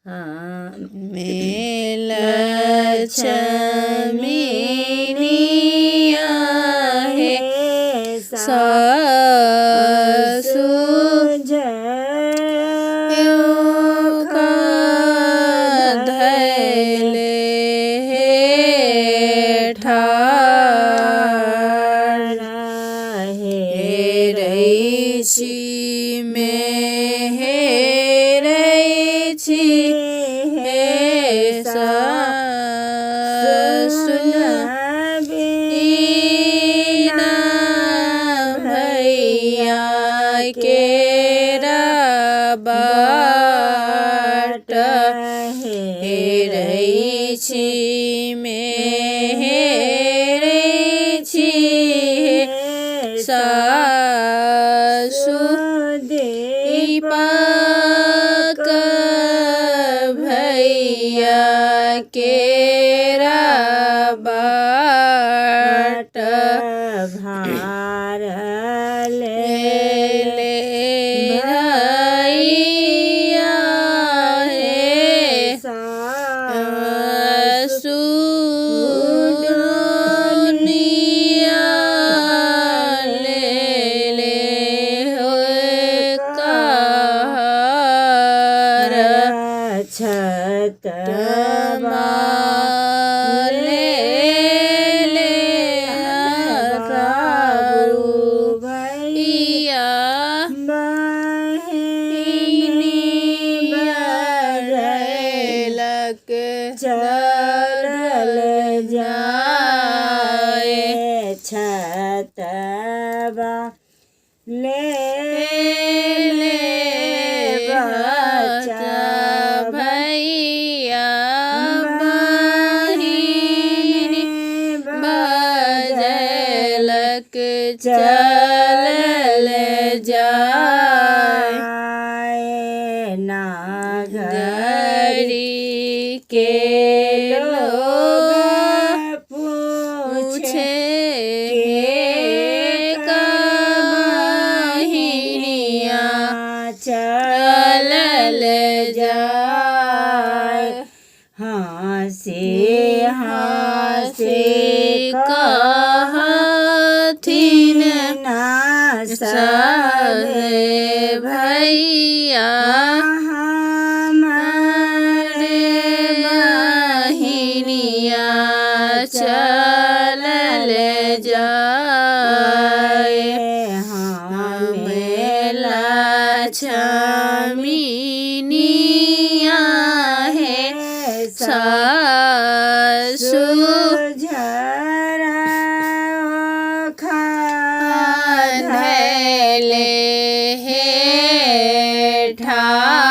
हाँ मेल छमिनिया हे सासु धैले हे ठार हेरै छी में हेरै छी हे सासु बिना भैया केरा बाट हेरै छी में हेरै छी सासु दीपक भैया केरा बाट भार ले भैया हे सासु दुनिया ले होए कार छत माले रारू भैया बहिनी बरैलक चलल जाए छतबा ले बच्चा भैया बहिनी बजैलक चलल जाए नागरी के लोग पूछे कहिनिया चलल जाए हँसी हँसी कहथिन ना सहे भैया हमारे बहिनिया चलल जाए हमेला छमिनिया हे सासु धैले हे ठार